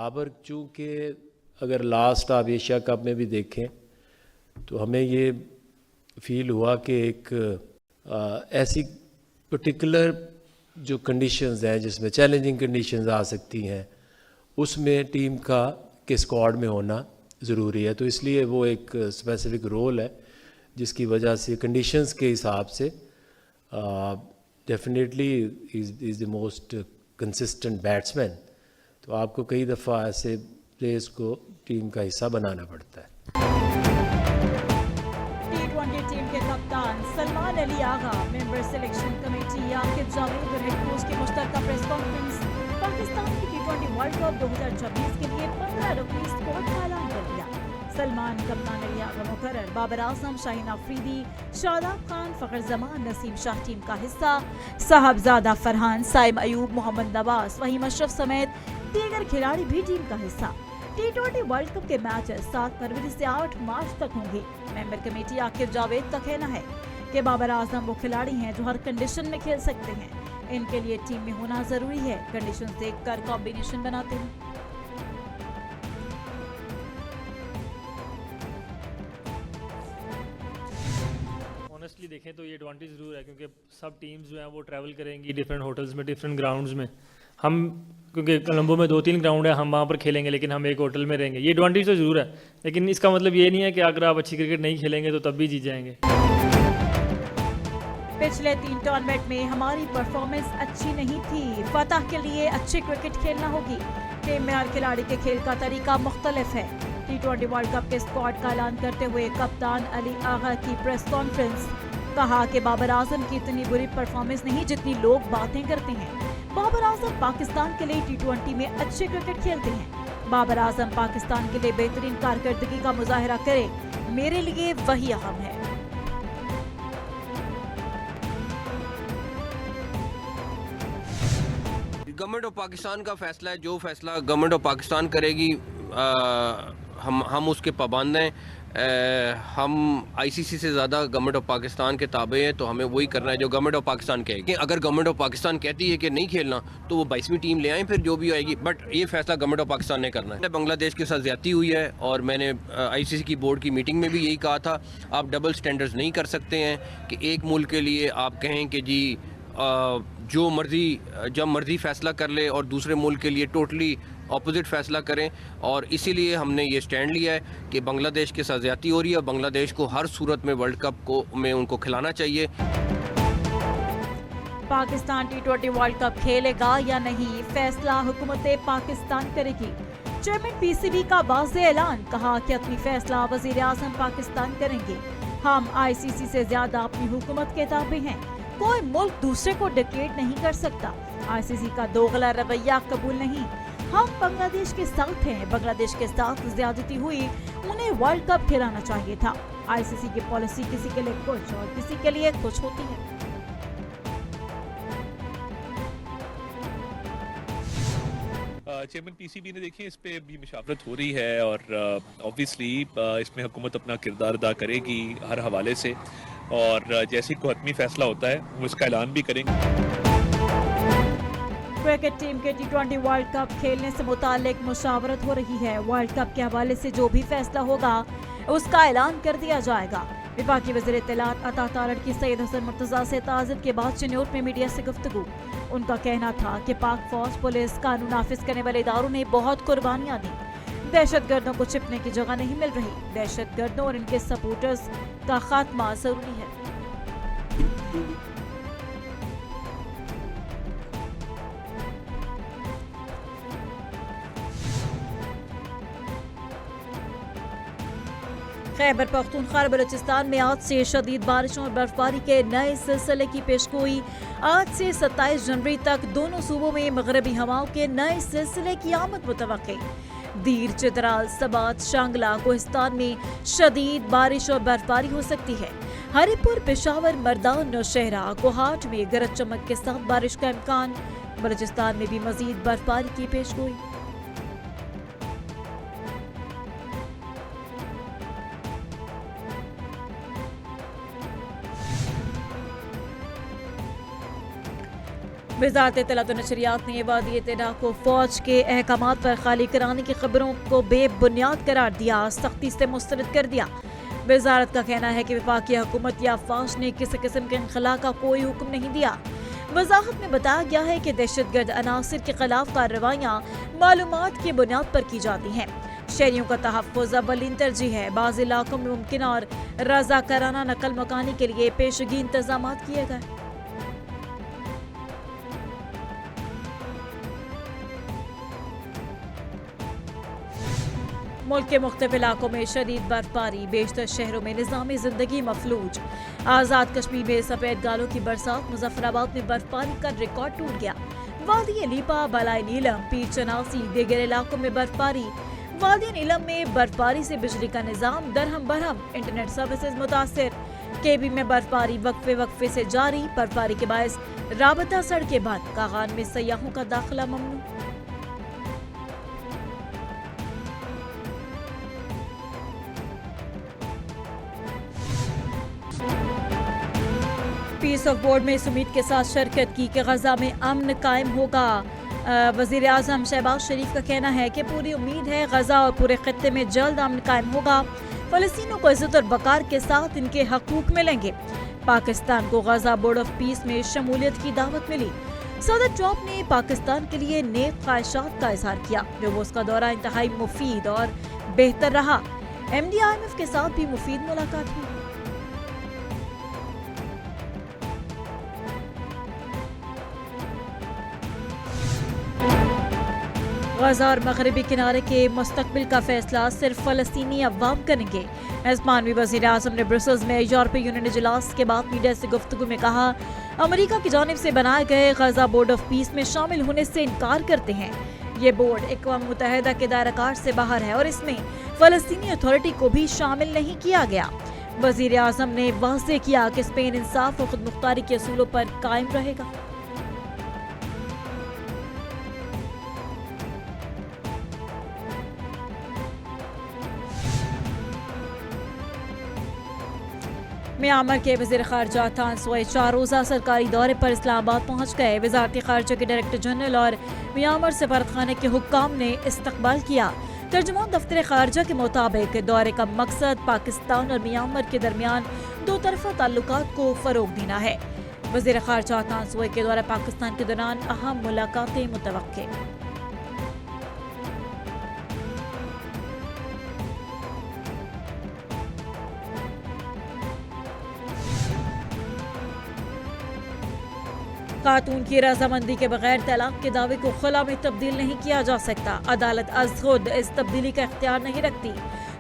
बाबर चूँकि अगर लास्ट आप एशिया कप में भी देखें तो हमें ये फील हुआ कि एक ऐसी पर्टिकुलर जो कंडीशंस हैं जिसमें चैलेंजिंग कंडीशंस आ सकती हैं उसमें टीम का के स्क्वाड में होना ज़रूरी है। तो इसलिए वो एक स्पेसिफिक रोल है जिसकी वजह से कंडीशंस के हिसाब से definitely is the most consistent batsman. तो आपको कई दफ़ा ऐसे प्लेयर्स को टीम का हिस्सा बनाना पड़ता है। T20 टीम के कप्तान Salman Ali Agha, member selection committee Aqib Javed और हेड कोच की मुश्तरका प्रेस कॉन्फ्रेंस पाकिस्तान की T20 वर्ल्ड कप 2026 के लिए 15 रुकनी स्क्वाड का ऐलान कर दिया। सलमान, कप्तान अली आगा मुकर्रर, बाबर आजम, शाहीन अफरीदी, शादाब खान, फखर जमान, नसीम शाह टीम का हिस्सा, साहबजादा फरहान, साइम अयूब, मोहम्मद नवाज, वहीम अशरफ समेत दीगर खिलाड़ी भी टीम का हिस्सा। T20 वर्ल्ड कप के मैचेस 7 फरवरी से 8 मार्च तक होंगे। मेंबर कमेटी आकिब जावेद का कहना है कि बाबर आजम वो खिलाड़ी हैं जो हर कंडीशन में खेल सकते हैं। इनके लिए टीम में होना जरूरी है। कंडीशन देखकर कॉम्बिनेशन बनाते हैं। ऑनेस्टली देखें तो ये एडवांटेज ज़रूर है क्योंकि सब टीम्स जो हैं वो ट्रैवल करेंगी डिफरेंट होटल्स में, डिफरेंट ग्राउंड्स में। हम क्योंकि कोलंबो में 2-3 ग्राउंड है, हम वहाँ पर खेलेंगे लेकिन हम एक होटल में रहेंगे। ये एडवांटेज तो ज़रूर है, लेकिन इसका मतलब ये नहीं है कि अगर आप अच्छी क्रिकेट नहीं खेलेंगे तो तब भी जीत जाएंगे। पिछले 3 टूर्नामेंट में हमारी परफॉर्मेंस अच्छी नहीं थी। फतह के लिए अच्छी क्रिकेट खेलना होगी। टीम में हर खिलाड़ी के खेल का तरीका मुख्तलिफ है। T20 वर्ल्ड कप के स्क्वाड का ऐलान करते हुए कप्तान अली आगा की प्रेस कॉन्फ्रेंस, कहा कि बाबर आजम की इतनी बुरी परफॉर्मेंस नहीं जितनी लोग बातें करते हैं। बाबर आजम पाकिस्तान के लिए T20 में अच्छे क्रिकेट खेलते हैं। बाबर आजम पाकिस्तान के लिए बेहतरीन कारकर्दगी का मुजाहरा करे, मेरे लिए वही अहम है। गवर्नमेंट ऑफ पाकिस्तान का फैसला है, जो फैसला गवर्नमेंट ऑफ पाकिस्तान करेगी हम उसके पाबंद हैं। हम आईसीसी से ज़्यादा गवर्नमेंट ऑफ पाकिस्तान के ताबे हैं, तो हमें वही करना है जो गवर्नमेंट ऑफ पाकिस्तान कहेगी। अगर गवर्नमेंट ऑफ पाकिस्तान कहती है कि नहीं खेलना तो वो 22वीं टीम ले आएँ, फिर जो भी आएगी, बट ये फैसला गवर्नमेंट ऑफ पाकिस्तान ने करना है। बांग्लादेश के साथ ज्यादती हुई है और मैंने आईसीसी की बोर्ड की मीटिंग में भी यही कहा था, आप डबल स्टैंडर्ड्स नहीं कर सकते हैं कि एक मुल्क के लिए आप कहें कि जी जो मर्जी जब मर्जी फैसला कर ले और दूसरे मुल्क के लिए टोटली ऑपोजिट फैसला करें। और इसीलिए हमने ये स्टैंड लिया है कि बांग्लादेश के साथ ज्यादती हो रही है, बांग्लादेश को हर सूरत में वर्ल्ड कप को में उनको खिलाना चाहिए। पाकिस्तान T20 वर्ल्ड कप खेलेगा या नहीं, फैसला हुकूमत पाकिस्तान करेगी। चेयरमैन पीसीबी का वाज़ेह ऐलान, कहा कि अपनी फैसला वज़ीर आज़म पाकिस्तान करेंगे। हम आईसीसी से ज्यादा अपनी हुकूमत के ताबे हैं। कोई मुल्क दूसरे को डिक्टेट नहीं कर सकता। आईसीसी का दोगला रवैया कबूल नहीं। हम बांग्लादेश के साथ हैं। बांग्लादेश के साथ ज्यादती हुई, उन्हें वर्ल्ड कप खिलाना चाहिए था। आईसीसी की पॉलिसी किसी के लिए कुछ और किसी के लिए कुछ होती है। चेयरमैन पीसीबी ने देखिए इस पे भी मुशावरत हो रही है और ऑब्वियसली इसमें हुकूमत अपना किरदार अदा करेगी हर हवाले से, और जैसे कोई हतमी फैसला होता है वो इसका ऐलान भी करेंगे। क्रिकेट टीम के T20 वर्ल्ड कप खेलने से मुतालिक मुशावरत हो रही है। वर्ल्ड कप के हवाले से जो भी फैसला होगा उसका ऐलान कर दिया जाएगा। विभागीय वज़ीर इत्तलात अता तारड़ की सैयद हसन मुर्तज़ा से ताज़िब के बाद चिन्नौर में मीडिया से गुफ्तगू। उनका कहना था कि पाक फौज, पुलिस, कानून नाफिज करने वाले इदारों ने बहुत कुर्बानियां दी। दहशतगर्दों को छिपने की जगह नहीं मिल रही। दहशतगर्दों और इनके सपोर्टर्स का खात्मा जरूरी है। खैबर पख्तूनख्वा और बलूचिस्तान में आज से शदीद बारिशों और बर्फबारी के नए सिलसिले की पेशगोई। आज से 27 जनवरी तक दोनों सूबों में मगरबी हवाओं के नए सिलसिले की आमद मुतवक्के। दीर, चित्राल, सबात, शांगला, कोहिस्तान में शदीद बारिश और बर्फबारी हो सकती है। हरिपुर, पेशावर, मर्दान, नौशहरा, कोहाट में गरज चमक के साथ बारिश का इम्कान। बलूचिस्तान में भी मजीद बर्फबारी की पेशगोई। वज़ारत इत्तलात व नशरियात ने वादी इत्तेफाक को फौज के अहकामात पर खाली कराने की खबरों को बेबुनियाद करार दिया, सख्ती से मुस्तरद कर दिया। वज़ारत का कहना है कि वफाकी हुकूमत या फौज ने किसी किस्म के इनखला का कोई हुक्म नहीं दिया। वज़ाहत में बताया गया है कि दहशतगर्द अनासिर के खिलाफ कार्रवाइयाँ मालूमात की बुनियाद पर की जाती हैं। शहरियों का तहफ़्फ़ुज़ अव्वलीन तरजीह है। बाज़ इलाकों में मुमकिन और रज़ाकाराना नकल मकानी के लिए पेशगी इंतजाम किए गए। मुल्क के मुख्तलिफ इलाकों में शदीद बर्फबारी, बेशतर शहरों में निज़ामी ज़िंदगी मफलूज। आज़ाद कश्मीर में सफ़ेद गालों की बरसात, मुजफ्फराबाद में बर्फबारी का रिकॉर्ड टूट गया। वादी लीपा, बलाई नीलम, पीर चनासी, दीगर इलाकों में बर्फबारी। वादी नीलम में बर्फबारी से बिजली का निज़ाम दरहम बरहम, इंटरनेट सर्विसेज मुतासिर। केबी में बर्फबारी वक्फे से जारी, बर्फबारी के बायस राबता सड़कें बंद। कागान में सयाहों का दाखिला ममनू। पीस ऑफ बोर्ड में इस उम्मीद के साथ शिरकत की कि गजा में अमन कायम होगा। वज़ीर आज़म शहबाज शरीफ का कहना है कि पूरी उम्मीद है गजा और पूरे खत्ते में जल्द अमन कायम होगा। फ़लस्तीनियों को इज़्ज़त और वक़ार के साथ इनके हकूक़ मिलेंगे। पाकिस्तान को गजा बोर्ड ऑफ पीस में शमूलियत की दावत मिली। सदर ट्रंप ने पाकिस्तान के लिए नेक ख्वाहिशात का इजहार किया। डेवोस का दौरा इंतहाई मुफीद और बेहतर रहा। MD IMF के साथ भी मुफीद मुलाकात हुई। गजा और मगरबी किनारे के मुस्तकबिल का फैसला सिर्फ फ़लस्तीनी अवाम करेंगे। अस्मानवी वज़ीर आज़म ने ब्रसेल्स में यूरोपीय यूनियन इजलास के बाद मीडिया से गुफ्तगू में कहा, अमेरिका की जानिब से बनाए गए गजा बोर्ड ऑफ पीस में शामिल होने से इनकार करते हैं। ये बोर्ड अक़वाम मुत्तहिदा के दायरा से बाहर है और इसमें फ़लस्तीनी अथॉरिटी को भी शामिल नहीं किया गया। वज़ीर आज़म ने वाज़ेह किया कि स्पेन इंसाफ और खुद मुख्तारी के असूलों पर कायम रहेगा। म्यांमार के वज़ीर ख़ारजा थान सोए 4 रोज़ा सरकारी दौरे पर इस्लामाबाद पहुँच गए। वज़ारत ख़ारजा के डायरेक्टर जनरल और म्यांमार सफारतखाने के हुक्काम ने इस्तकबाल किया। तर्जुमान दफ्तर ख़ारजा के मुताबिक दौरे का मकसद पाकिस्तान और म्यांमार के दरमियान दो तरफ़ा ताल्लुकात को फ़रोग़ देना है। वज़ीर ख़ारजा थान सोए के दौरे पाकिस्तान के दौरान अहम मुलाकातें मुतवक्के। खातून की रजामंदी के बगैर तलाक के दावे को खुला में तब्दील नहीं किया जा सकता। अदालत अज़ खुद इस तब्दीली का इख्तियार नहीं रखती।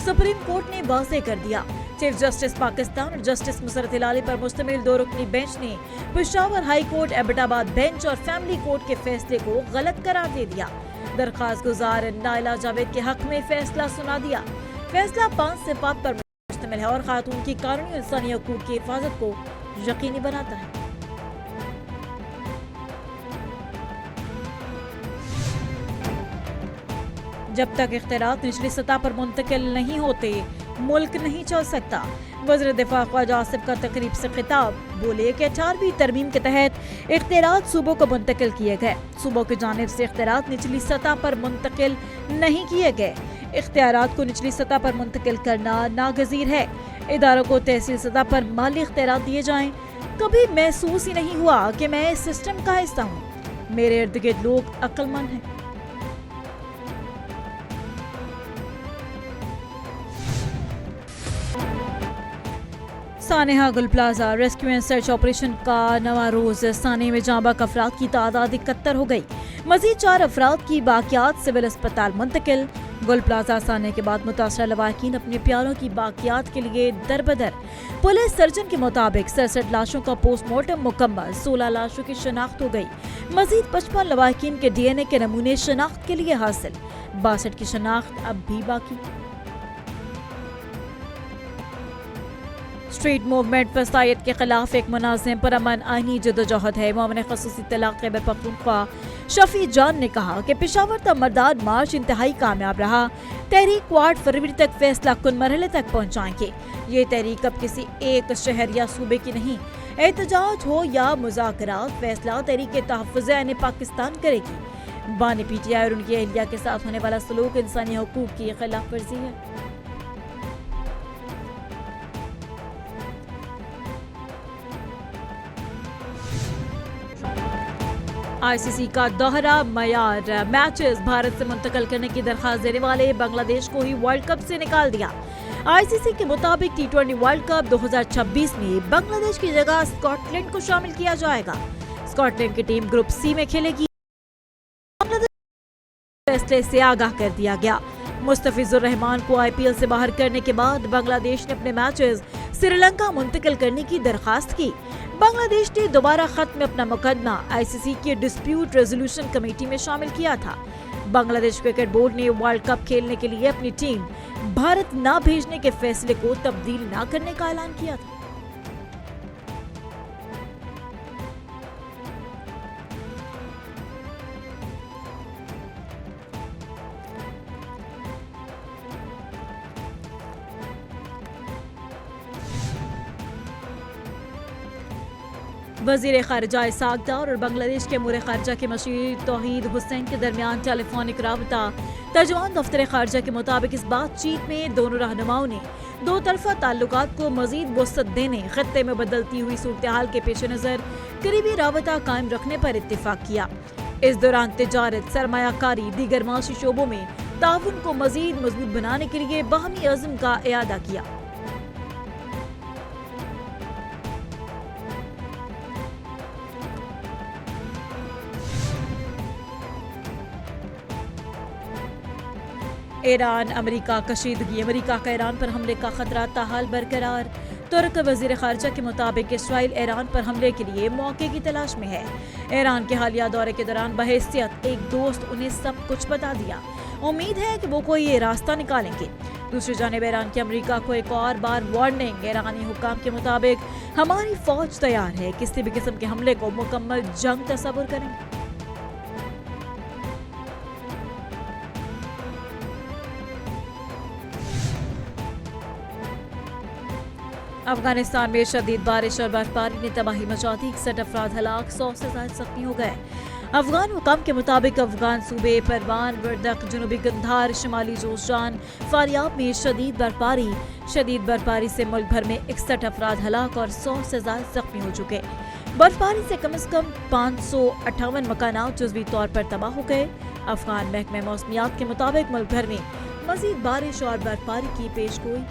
सुप्रीम कोर्ट ने वाज़ेह कर दिया। चीफ जस्टिस पाकिस्तान और जस्टिस मुसरत हिलाली पर मुश्तमिल 2 रुकनी बेंच ने Peshawar high court, Abbottabad bench और फैमिली कोर्ट के फैसले को गलत करार दे दिया। दरख्वास्त गुजार नाइला जावेद के हक में फैसला सुना दिया। फैसला 5 सिफात पर मुश्तमिल है और खातून की कानूनी और इंसानी हकूक़ की हिफाजत को यकीनी बनाता है। जब तक इख्तियारात निचली सतह पर मुंतकिल नहीं होते, मुल्क नहीं चल सकता। वज़ीर दिफा ख्वाजा आसिफ का तकरीब से खिताब, बोले कि 18वीं तरमीम के तहत इख्तियारात सूबों को मुंतकिल किए गए। सूबों की जानिब से इख्तियारात निचली सतह पर मुंतकिल नहीं किए गए। इख्तियारात को निचली सतह पर मुंतकिल करना नागज़ीर है। इदारों को तहसील सतह पर माली इख्तियारात दिए जाएं। कभी महसूस ही नहीं हुआ कि मैं इस सिस्टम का हिस्सा हूँ। मेरे इर्द गिर्द लोग अक्लमंद हैं। सानेहा गुल plaza rescue and search operation का नवा रोज। साने में जांबाक अफराद की तादाद 71 हो गई। मजीद 4 अफराद की बाकियात सिविल अस्पताल मुंतकिल। गुल प्लाजा साने के बाद मुतासरा लवाकिन अपने प्यारों की बाकियात के लिए दरबदर। पुलिस सर्जन के मुताबिक 67 लाशों का पोस्टमार्टम मुकम्मल, 16 लाशों की शनाख्त हो गई। मजीद 55 लवाकिन के DNA के नमूने शनाख्त के लिए हासिल। 62 की शनाख्त अब भी बाकी। स्ट्रीट मूवमेंट फसायत के खिलाफ एक मुनाज़िम पर अमन आईनी जदोजहद है। मोमिन ख़ुसूसी तलाक़ खैबर पख्तूनख्वा शफी जान ने कहा कि पेशावर तक मर्दान मार्च इंतहाई कामयाब रहा। तहरीक 8 फरवरी तक फैसला कुन मरहले तक पहुँचाएंगे। ये तहरीक अब किसी एक शहर या सूबे की नहीं एहतजाज हो या मुज़ाकरात, फैसला तहरीक तहफ़्फ़ुज़ ऐन पाकिस्तान करेगी। बानी PTI और उनकी अहलिया के साथ होने वाला सलूक इंसानी हकूक़ की खिलाफ वर्जी है। ICC का दोहरा मयार, मैचेस भारत से मुंतकिल करने की दरखास्त देने वाले बांग्लादेश को ही वर्ल्ड कप से निकाल दिया। ICC के मुताबिक T20 वर्ल्ड कप 2026 में बांग्लादेश की जगह स्कॉटलैंड को शामिल किया जाएगा। स्कॉटलैंड की टीम ग्रुप C में खेलेगी। बांग्लादेश फैसले से आगाह कर दिया गया। मुस्तफिजुर रहमान को IPL से बाहर करने के बाद बांग्लादेश ने अपने मैचेस श्रीलंका मुंतकिल करने की दरखास्त की। बांग्लादेश ने दोबारा खत में अपना मुकदमा ICC की डिस्प्यूट रेजोल्यूशन कमेटी में शामिल किया था। बांग्लादेश क्रिकेट बोर्ड ने वर्ल्ड कप खेलने के लिए अपनी टीम भारत न भेजने के फैसले को तब्दील न करने का ऐलान किया था। वज़ीर ख़ारिजा इसाक डार और बांग्लादेश के अमूर ख़ारिजा के मशीर तौहीद हुसैन के दरमियान टेलीफोनिक राबता। तर्जुमान दफ्तर ख़ारिजा के मुताबिक इस बातचीत में दोनों रहनुमाओं ने दो तरफ़ा ताल्लुकात को मज़ीद वसअत देने, खत्ते में बदलती हुई सूरत हाल के पेश नज़र करीबी राबता कायम रखने पर इत्तिफ़ाक़ किया। इस दौरान तिजारत, सरमायाकारी, दीगर माशी शोबों में ताउन को मज़ीद मजबूत बनाने के लिए बाहमी अज़्म का इयादा किया। ईरान अमेरिका कशीदगी, अमेरिका का ईरान पर हमले का खतरा ताहाल बरकरार। तुर्क वज़ीर ख़ारिजा के मुताबिक इसराइल ईरान पर हमले के लिए मौके की तलाश में है। ईरान के हालिया दौरे के दौरान बहैसियत एक दोस्त उन्हें सब कुछ बता दिया। उम्मीद है कि वो कोई ये रास्ता निकालेंगे। दूसरी जानिब ईरान की अमेरिका को एक और बार वार्निंग। ईरानी हुक्काम के मुताबिक हमारी फौज तैयार है, किसी भी किस्म के हमले को मुकम्मल जंग तस्वुर करेंगे। अफगानिस्तान में शदीद बारिश और बर्फबारी ने तबाही मचा दी। 61 अफराद हलाक, 100 से ज्यादा जख्मी हो गए। अफगान हुकाम के मुताबिक अफगान सूबे परवान, वर्दक, जनूबी गंधार, शिमाली जोशान, फारियाब में शदीद बर्फबारी से मुल्क भर में 61 अफराद हलाक और 100 से ज्यादा जख्मी हो चुके। बर्फबारी से कम 558 मकानात जुज़वी तौर पर तबाह हो गए। अफगान महकमे मौसमियात के मुताबिक मुल्क भर में मजीद बारिश और बर्फबारी की पेशगोई